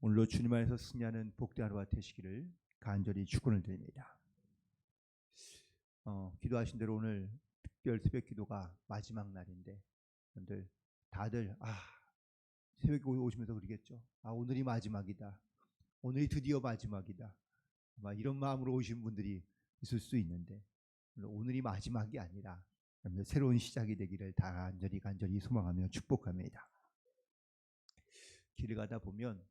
오늘로 주님 안에서 승리하는 복된 하루가 되시기를 간절히 축원을 드립니다. 기도하신 대로 오늘 특별 새벽 기도가 마지막 날인데 여러분들 다들 새벽에 오시면서 그러겠죠. 오늘이 마지막이다. 오늘이 드디어 마지막이다. 아마 이런 마음으로 오신 분들이 있을 수 있는데 오늘이 마지막이 아니라 여러분들 새로운 시작이 되기를 간절히 소망하며 축복합니다. 길을 가다 보면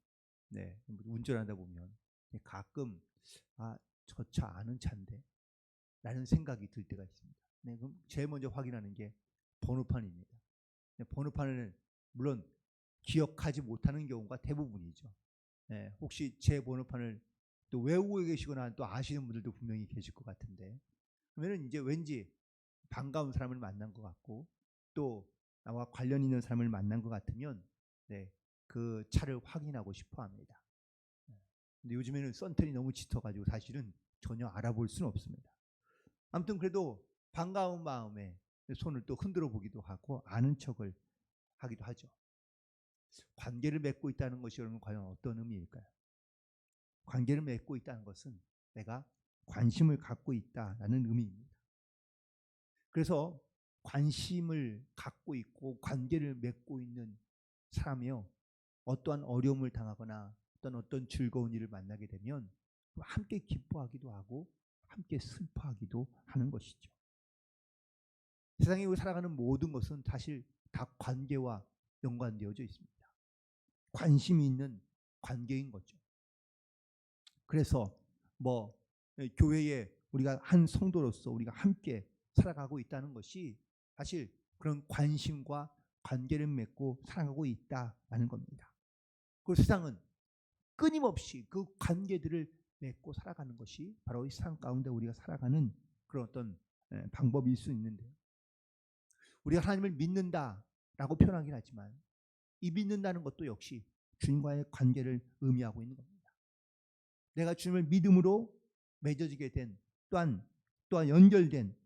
운전하다 보면 가끔 저 차 아는 차인데 라는 생각이 들 때가 있습니다. 그럼 제일 먼저 확인하는 게 번호판입니다. 번호판을 물론 기억하지 못하는 경우가 대부분이죠. 혹시 제 번호판을 또 외우고 계시거나 또 아시는 분들도 분명히 계실 것 같은데, 그러면 이제 왠지 반가운 사람을 만난 것 같고 또 나와 관련 있는 사람을 만난 것 같으면 그 차를 확인하고 싶어 합니다. 근데 요즘에는 썬텐이 너무 짙어가지고 사실은 전혀 알아볼 수는 없습니다. 아무튼 그래도 반가운 마음에 손을 또 흔들어 보기도 하고 아는 척을 하기도 하죠. 관계를 맺고 있다는 것이 여러분 과연 어떤 의미일까요? 관계를 맺고 있다는 것은 내가 관심을 갖고 있다라는 의미입니다. 그래서 관심을 갖고 있고 관계를 맺고 있는 사람이요, 어떠한 어려움을 당하거나 어떤 즐거운 일을 만나게 되면 함께 기뻐하기도 하고 함께 슬퍼하기도 하는 것이죠. 세상에 살아가는 모든 것은 사실 다 관계와 연관되어져 있습니다. 관심이 있는 관계인 거죠. 그래서 교회에 우리가 한 성도로서 우리가 함께 살아가고 있다는 것이 사실 그런 관심과 관계를 맺고 살아가고 있다라는 겁니다. 그 세상은 끊임없이 그 관계들을 맺고 살아가는 것이 바로 이 세상 가운데 우리가 살아가는 그런 어떤 방법일 수 있는데요. 우리가 하나님을 믿는다라고 표현하긴 하지만 이 믿는다는 것도 역시 주님과의 관계를 의미하고 있는 겁니다. 내가 주님을 믿음으로 맺어지게 된 또한 연결된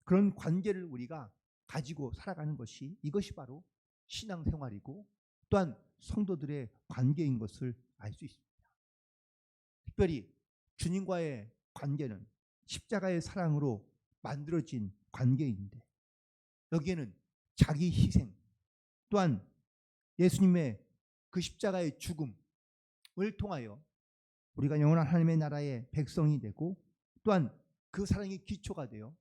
그런 관계를 우리가 가지고 살아가는 것이 이것이 바로 신앙생활이고 또한 성도들의 관계인 것을 알 수 있습니다. 특별히 주님과의 관계는 십자가의 사랑으로 만들어진 관계인데 여기에는 자기 희생 또한 예수님의 그 십자가의 죽음을 통하여 우리가 영원한 하나님의 나라의 백성이 되고 또한 그 사랑이 기초가 되어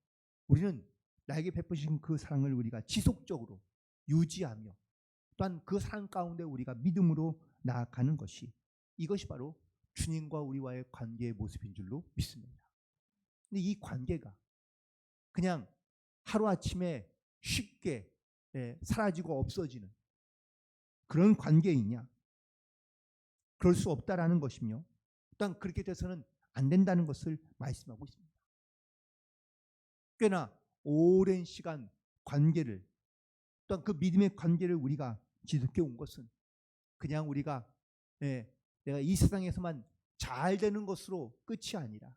우리는 나에게 베푸신 그 사랑을 우리가 지속적으로 유지하며 또한 그 사랑 가운데 우리가 믿음으로 나아가는 것이 이것이 바로 주님과 우리와의 관계의 모습인 줄로 믿습니다. 근데 이 관계가 그냥 하루아침에 쉽게 사라지고 없어지는 그런 관계이냐? 그럴 수 없다라는 것이며 또한 그렇게 돼서는 안 된다는 것을 말씀하고 있습니다. 꽤나 오랜 시간 관계를 또한 그 믿음의 관계를 우리가 지속해 온 것은 그냥 우리가 내가 이 세상에서만 잘 되는 것으로 끝이 아니라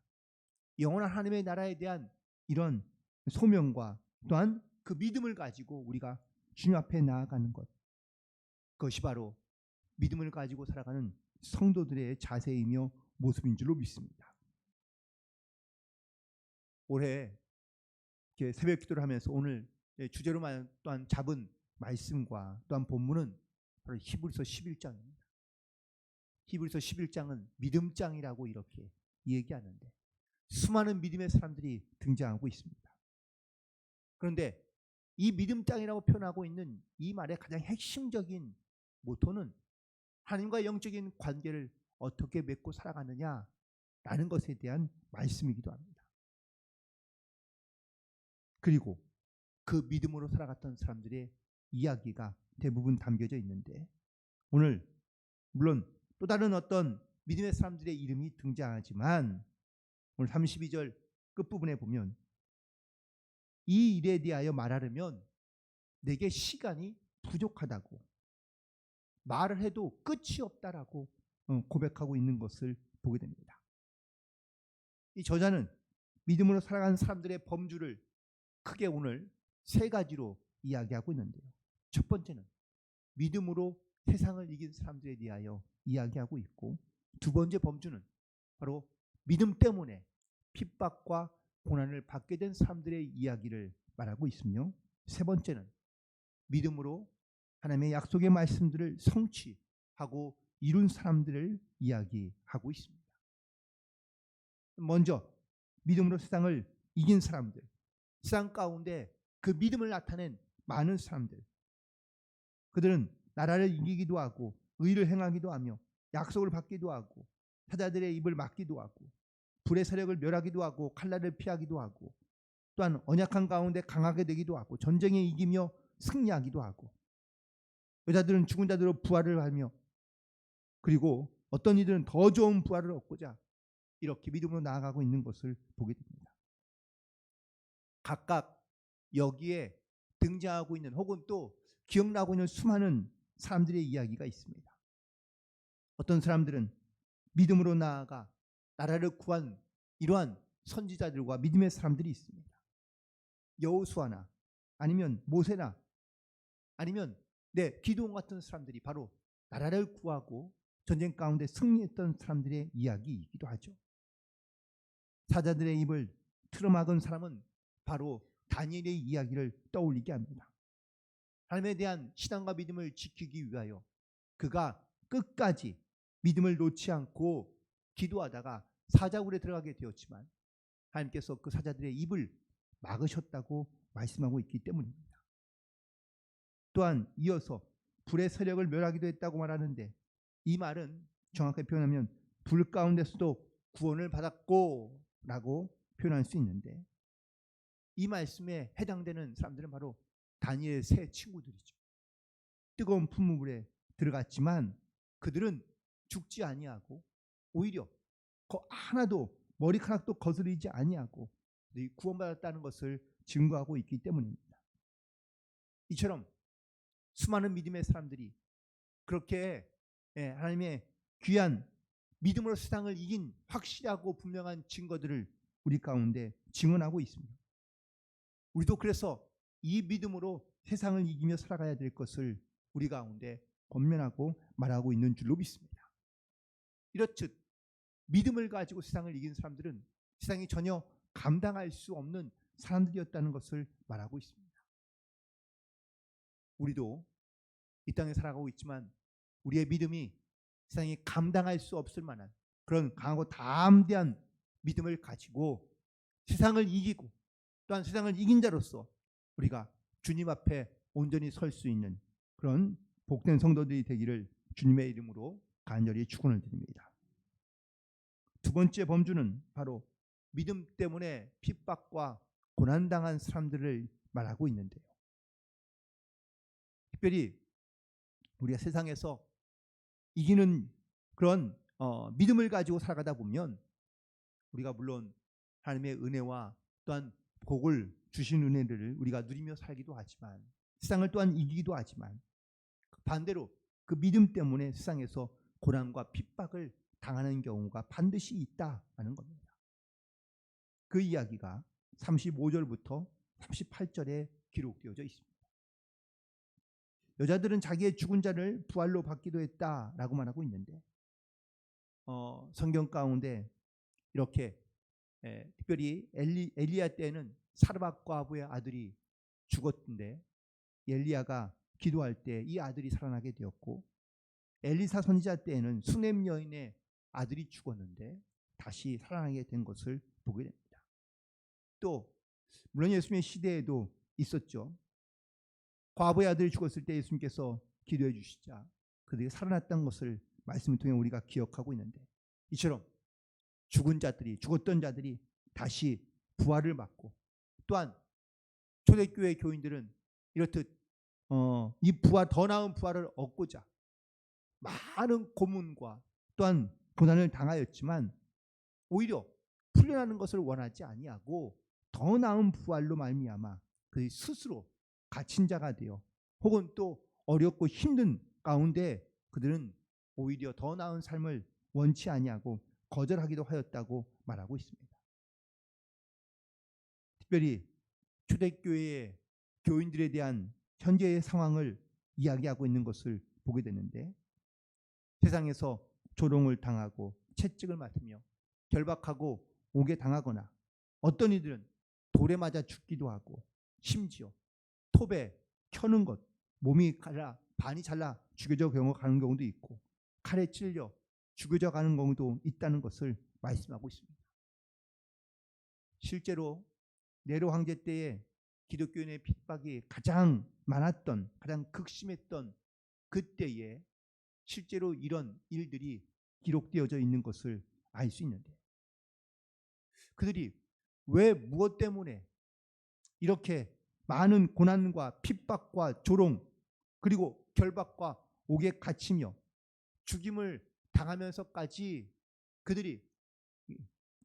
영원한 하나님의 나라에 대한 이런 소명과 또한 그 믿음을 가지고 우리가 주님 앞에 나아가는 것, 그것이 바로 믿음을 가지고 살아가는 성도들의 자세이며 모습인 줄로 믿습니다. 올해 새벽 기도를 하면서 오늘 주제로 또한 잡은 말씀과 또한 본문은 바로 히브리서 11장입니다. 히브리서 11장은 믿음장이라고 이렇게 얘기하는데 수많은 믿음의 사람들이 등장하고 있습니다. 그런데 이 믿음장이라고 표현하고 있는 이 말의 가장 핵심적인 모토는 하나님과 영적인 관계를 어떻게 맺고 살아가느냐라는 것에 대한 말씀이기도 합니다. 그리고 그 믿음으로 살아갔던 사람들의 이야기가 대부분 담겨져 있는데 오늘 물론 또 다른 어떤 믿음의 사람들의 이름이 등장하지만 오늘 32절 끝부분에 보면 이 일에 대하여 말하려면 내게 시간이 부족하다고 말을 해도 끝이 없다라고 고백하고 있는 것을 보게 됩니다. 이 저자는 믿음으로 살아가는 사람들의 범주를 크게 오늘 세 가지로 이야기하고 있는데요. 첫 번째는 믿음으로 세상을 이긴 사람들에 대하여 이야기하고 있고, 두 번째 범주는 바로 믿음 때문에 핍박과 고난을 받게 된 사람들의 이야기를 말하고 있으며, 세 번째는 믿음으로 하나님의 약속의 말씀들을 성취하고 이룬 사람들을 이야기하고 있습니다. 먼저 믿음으로 세상을 이긴 사람들, 세상 가운데 그 믿음을 나타낸 많은 사람들, 그들은 나라를 이기기도 하고 의를 행하기도 하며 약속을 받기도 하고 사자들의 입을 막기도 하고 불의 세력을 멸하기도 하고 칼날을 피하기도 하고 또한 언약한 가운데 강하게 되기도 하고 전쟁에 이기며 승리하기도 하고, 여자들은 죽은 자들로 부활을 하며, 그리고 어떤 이들은 더 좋은 부활을 얻고자 이렇게 믿음으로 나아가고 있는 것을 보게 됩니다. 각각 여기에 등장하고 있는 혹은 또 기억나고 있는 수많은 사람들의 이야기가 있습니다. 어떤 사람들은 믿음으로 나아가 나라를 구한 이러한 선지자들과 믿음의 사람들이 있습니다. 여호수아나 아니면 모세나 아니면 기드온 같은 사람들이 바로 나라를 구하고 전쟁 가운데 승리했던 사람들의 이야기이기도 하죠. 사자들의 입을 틀어막은 사람은 바로 다니엘의 이야기를 떠올리게 합니다. 하나님에 대한 신앙과 믿음을 지키기 위하여 그가 끝까지 믿음을 놓지 않고 기도하다가 사자굴에 들어가게 되었지만 하나님께서 그 사자들의 입을 막으셨다고 말씀하고 있기 때문입니다. 또한 이어서 불의 세력을 멸하기도 했다고 말하는데, 이 말은 정확하게 표현하면 불 가운데서도 구원을 받았고 라고 표현할 수 있는데, 이 말씀에 해당되는 사람들은 바로 다니엘의 세 친구들이죠. 뜨거운 풀무불에 들어갔지만 그들은 죽지 아니하고 오히려 하나도 머리카락도 거스르지 아니하고 구원받았다는 것을 증거하고 있기 때문입니다. 이처럼 수많은 믿음의 사람들이 그렇게 하나님의 귀한 믿음으로 세상을 이긴 확실하고 분명한 증거들을 우리 가운데 증언하고 있습니다. 우리도 그래서 이 믿음으로 세상을 이기며 살아가야 될 것을 우리 가운데 권면하고 말하고 있는 줄로 믿습니다. 이렇듯 믿음을 가지고 세상을 이긴 사람들은 세상이 전혀 감당할 수 없는 사람들이었다는 것을 말하고 있습니다. 우리도 이 땅에 살아가고 있지만 우리의 믿음이 세상이 감당할 수 없을 만한 그런 강하고 담대한 믿음을 가지고 세상을 이기고 또한 세상을 이긴 자로서 우리가 주님 앞에 온전히 설 수 있는 그런 복된 성도들이 되기를 주님의 이름으로 간절히 축원을 드립니다. 두 번째 범주는 바로 믿음 때문에 핍박과 고난당한 사람들을 말하고 있는데요. 특별히 우리가 세상에서 이기는 그런 믿음을 가지고 살아가다 보면 우리가 물론 하나님의 은혜와 또한 복을 주신 은혜를 우리가 누리며 살기도 하지만 세상을 또한 이기기도 하지만 반대로 그 믿음 때문에 세상에서 고난과 핍박을 당하는 경우가 반드시 있다는 겁니다. 그 이야기가 35절부터 38절에 기록되어져 있습니다. 여자들은 자기의 죽은 자를 부활로 받기도 했다라고 말하고 있는데 성경 가운데 이렇게 특별히 엘리야 때는 사르밧 과부의 아들이 죽었는데 엘리야가 기도할 때 이 아들이 살아나게 되었고, 엘리사 선지자 때에는 수넴 여인의 아들이 죽었는데 다시 살아나게 된 것을 보게 됩니다. 또 물론 예수님의 시대에도 있었죠. 과부의 아들이 죽었을 때 예수님께서 기도해 주시자 그들이 살아났던 것을 말씀을 통해 우리가 기억하고 있는데, 이처럼 죽었던 자들이 다시 부활을 받고, 또한 초대교회 교인들은 이렇듯 이 더 나은 부활을 얻고자 많은 고문과 또한 고난을 당하였지만 오히려 풀려나는 것을 원하지 아니하고 더 나은 부활로 말미암아 그 스스로 갇힌 자가 되어 혹은 또 어렵고 힘든 가운데 그들은 오히려 더 나은 삶을 원치 아니하고 거절하기도 하였다고 말하고 있습니다. 특별히 초대교회의 교인들에 대한 현재의 상황을 이야기하고 있는 것을 보게 되는데, 세상에서 조롱을 당하고 채찍을 맞으며 결박하고 옥에 당하거나, 어떤 이들은 돌에 맞아 죽기도 하고, 심지어 톱에 켜는 것, 몸이 반이 잘라 죽여져 가는 경우도 있고, 칼에 찔려 죽여져 가는 경우도 있다는 것을 말씀하고 있습니다. 실제로 네로 황제 때에 기독교인의 핍박이 가장 많았던, 가장 극심했던 그때에 실제로 이런 일들이 기록되어져 있는 것을 알 수 있는데, 그들이 왜 무엇 때문에 이렇게 많은 고난과 핍박과 조롱, 그리고 결박과 옥에 갇히며 죽임을 당하면서까지 그들이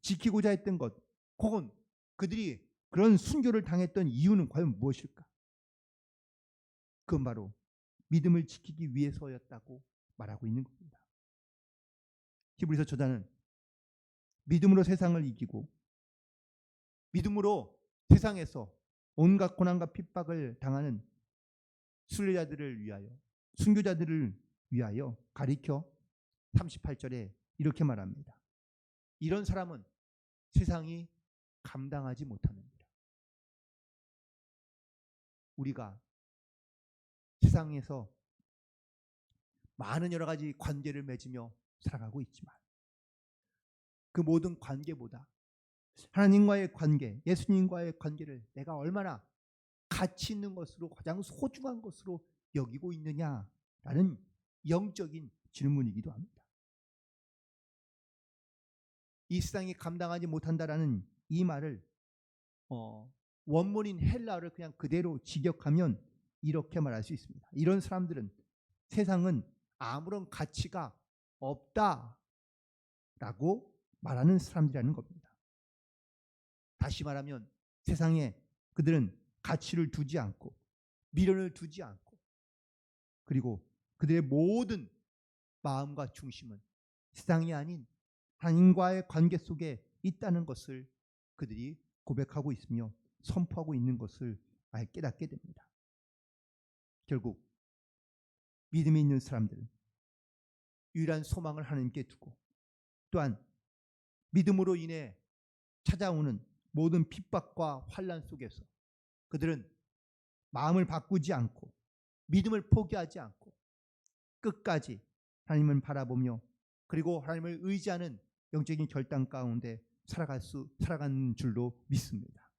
지키고자 했던 것, 혹은 그들이 그런 순교를 당했던 이유는 과연 무엇일까? 그건 바로 믿음을 지키기 위해서였다고 말하고 있는 겁니다. 히브리서 저자는 믿음으로 세상을 이기고 믿음으로 세상에서 온갖 고난과 핍박을 당하는 순례자들을 위하여, 순교자들을 위하여 가리켜 38절에 이렇게 말합니다. 이런 사람은 세상이 감당하지 못합니다. 우리가 세상에서 많은 여러 가지 관계를 맺으며 살아가고 있지만, 그 모든 관계보다 하나님과의 관계, 예수님과의 관계를 내가 얼마나 가치 있는 것으로, 가장 소중한 것으로 여기고 있느냐라는 영적인 질문이기도 합니다. 이 세상이 감당하지 못한다라는 이 말을 원문인 헬라어를 그냥 그대로 직역하면 이렇게 말할 수 있습니다. 이런 사람들은 세상은 아무런 가치가 없다라고 말하는 사람들이라는 겁니다. 다시 말하면 세상에 그들은 가치를 두지 않고 미련을 두지 않고, 그리고 그들의 모든 마음과 중심은 세상이 아닌 하나님과의 관계 속에 있다는 것을 그들이 고백하고 있으며 선포하고 있는 것을 깨닫게 됩니다. 결국 믿음이 있는 사람들은 유일한 소망을 하나님께 두고, 또한 믿음으로 인해 찾아오는 모든 핍박과 환난 속에서 그들은 마음을 바꾸지 않고 믿음을 포기하지 않고 끝까지 하나님을 바라보며, 그리고 하나님을 의지하는 영적인 결단 가운데 살아가는 줄로 믿습니다.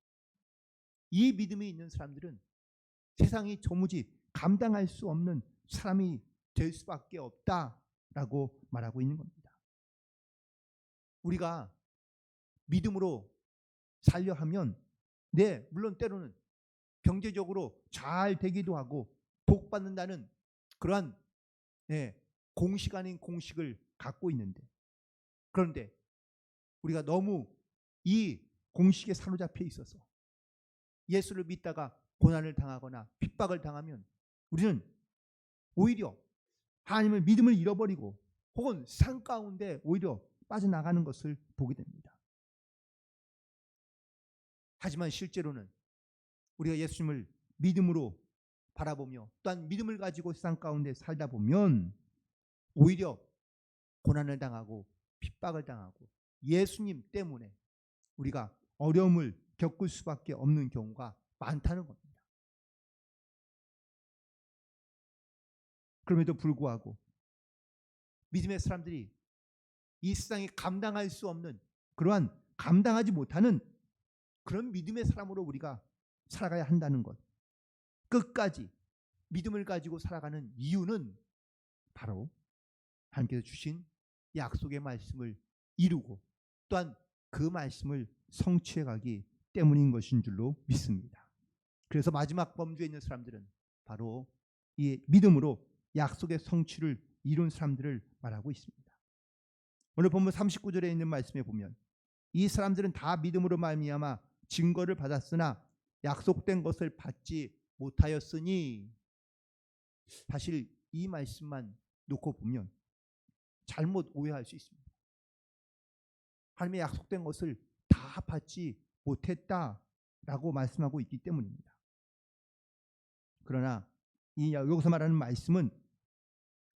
이 믿음이 있는 사람들은 세상이 도무지 감당할 수 없는 사람이 될 수밖에 없다라고 말하고 있는 겁니다. 우리가 믿음으로 살려 하면, 물론 때로는 경제적으로 잘 되기도 하고 복받는다는 그러한 공식 아닌 공식을 갖고 있는데, 그런데 우리가 너무 이 공식에 사로잡혀 있어서 예수를 믿다가 고난을 당하거나 핍박을 당하면 우리는 오히려 하나님을 믿음을 잃어버리고 혹은 산 가운데 오히려 빠져나가는 것을 보게 됩니다. 하지만 실제로는 우리가 예수님을 믿음으로 바라보며 또한 믿음을 가지고 세상 가운데 살다 보면 오히려 고난을 당하고 핍박을 당하고 예수님 때문에 우리가 어려움을 겪을 수밖에 없는 경우가 많다는 겁니다. 그럼에도 불구하고 믿음의 사람들이 이 세상이 감당할 수 없는, 그러한 감당하지 못하는 그런 믿음의 사람으로 우리가 살아가야 한다는 것, 끝까지 믿음을 가지고 살아가는 이유는 바로 하나님께서 주신 약속의 말씀을 이루고 또한 그 말씀을 성취해 가기 때문인 것인 줄로 믿습니다. 그래서 마지막 범주에 있는 사람들은 바로 이 믿음으로 약속의 성취를 이룬 사람들을 말하고 있습니다. 오늘 본문 39절에 있는 말씀에 보면 이 사람들은 다 믿음으로 말미암아 증거를 받았으나 약속된 것을 받지 못하였으니, 사실 이 말씀만 놓고 보면 잘못 오해할 수 있습니다. 하나님의 약속된 것을 다 받지 못했다라고 말씀하고 있기 때문입니다. 그러나 여기서 말하는 말씀은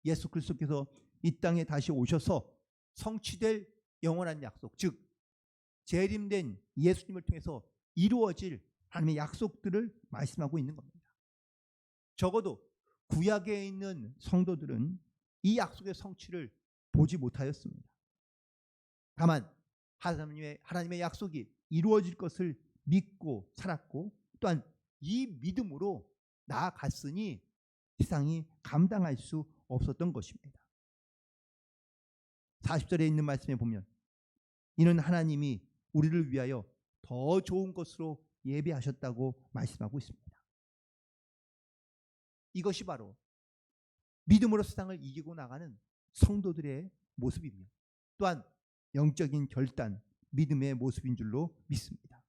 예수 그리스도께서 이 땅에 다시 오셔서 성취될 영원한 약속, 즉 재림된 예수님을 통해서 이루어질 하나님의 약속들을 말씀하고 있는 겁니다. 적어도 구약에 있는 성도들은 이 약속의 성취를 보지 못하였습니다. 다만 하나님의 약속이 이루어질 것을 믿고 살았고, 또한 이 믿음으로 나아갔으니 세상이 감당할 수 없었던 것입니다. 40절에 있는 말씀에 보면 이는 하나님이 우리를 위하여 더 좋은 것으로 예비하셨다고 말씀하고 있습니다. 이것이 바로 믿음으로 세상을 이기고 나가는 성도들의 모습이며, 또한 영적인 결단, 믿음의 모습인 줄로 믿습니다.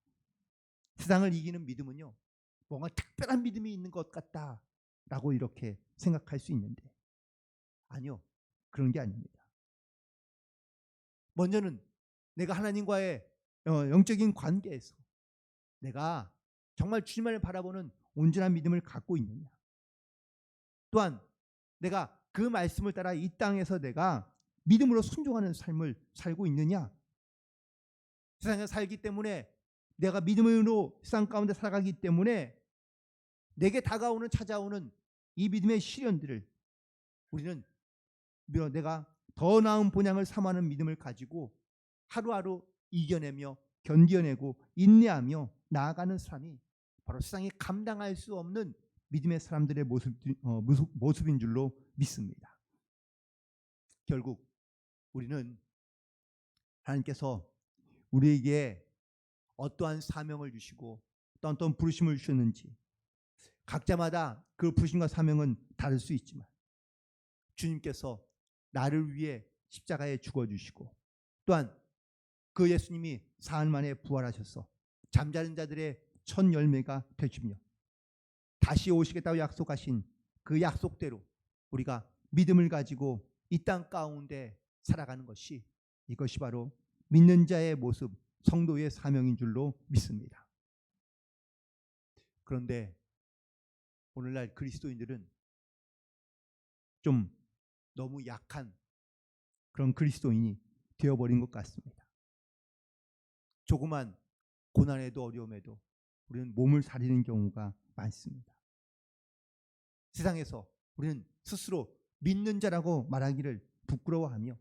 세상을 이기는 믿음은요, 뭔가 특별한 믿음이 있는 것 같다라고 이렇게 생각할 수 있는데, 아니요, 그런 게 아닙니다. 먼저는 내가 하나님과의 영적인 관계에서 내가 정말 주님을 바라보는 온전한 믿음을 갖고 있느냐, 또한 내가 그 말씀을 따라 이 땅에서 내가 믿음으로 순종하는 삶을 살고 있느냐. 세상에 살기 때문에, 내가 믿음으로 세상 가운데 살아가기 때문에 내게 찾아오는 이 믿음의 시련들을 우리는 내가 더 나은 본향을 삼하는 믿음을 가지고 하루하루 이겨내며 견뎌내고 인내하며 나아가는 사람이 바로 세상이 감당할 수 없는 믿음의 사람들의 모습인 줄로 믿습니다. 결국 우리는 하나님께서 우리에게 어떠한 사명을 주시고 또 어떤 부르심을 주셨는지, 각자마다 그 부르심과 사명은 다를 수 있지만 주님께서 나를 위해 십자가에 죽어주시고, 또한 그 예수님이 사흘 만에 부활하셔서 잠자는 자들의 첫 열매가 되시며 다시 오시겠다고 약속하신 그 약속대로 우리가 믿음을 가지고 이 땅 가운데 살아가는 것이, 이것이 바로 믿는 자의 모습, 성도의 사명인 줄로 믿습니다. 그런데 오늘날 그리스도인들은 좀 너무 약한 그런 그리스도인이 되어버린 것 같습니다. 조그만 고난에도 어려움에도 우리는 몸을 사리는 경우가 많습니다. 세상에서 우리는 스스로 믿는 자라고 말하기를 부끄러워하며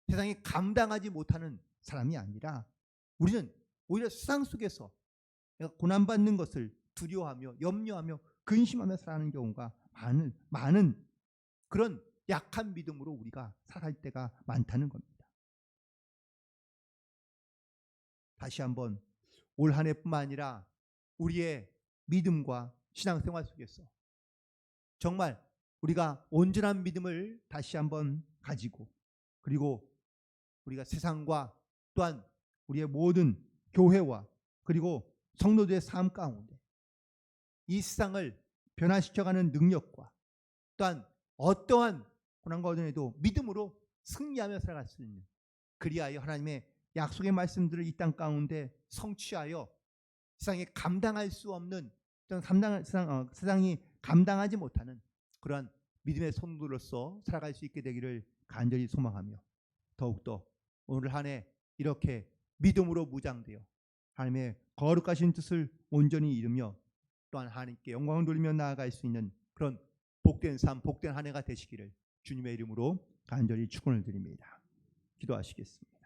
세상이 감당하지 못하는 사람이 아니라, 우리는 오히려 세상 속에서 내가 고난받는 것을 두려워하며 염려하며 근심하며 살아가는 경우가 많은 그런 약한 믿음으로 우리가 살아갈 때가 많다는 겁니다. 다시 한번 올 한 해뿐만 아니라 우리의 믿음과 신앙생활 속에서 정말 우리가 온전한 믿음을 다시 한번 가지고, 그리고 우리가 세상과 또한 우리의 모든 교회와 그리고 성도들의 삶 가운데 이 세상을 변화시켜가는 능력과, 또한 어떠한 고난과 어려움에도 믿음으로 승리하며 살아갈 수 있는, 그리하여 하나님의 약속의 말씀들을 이 땅 가운데 성취하여 세상에 감당할 수 없는, 세상이 감당하지 못하는 그러한 믿음의 성도로서 살아갈 수 있게 되기를 간절히 소망하며, 더욱더 오늘 한 해 이렇게 믿음으로 무장되어 하나님의 거룩하신 뜻을 온전히 이루며 또한 하나님께 영광을 돌리며 나아갈 수 있는 그런 복된 삶, 복된 한 해가 되시기를 주님의 이름으로 간절히 축원을 드립니다. 기도하시겠습니다.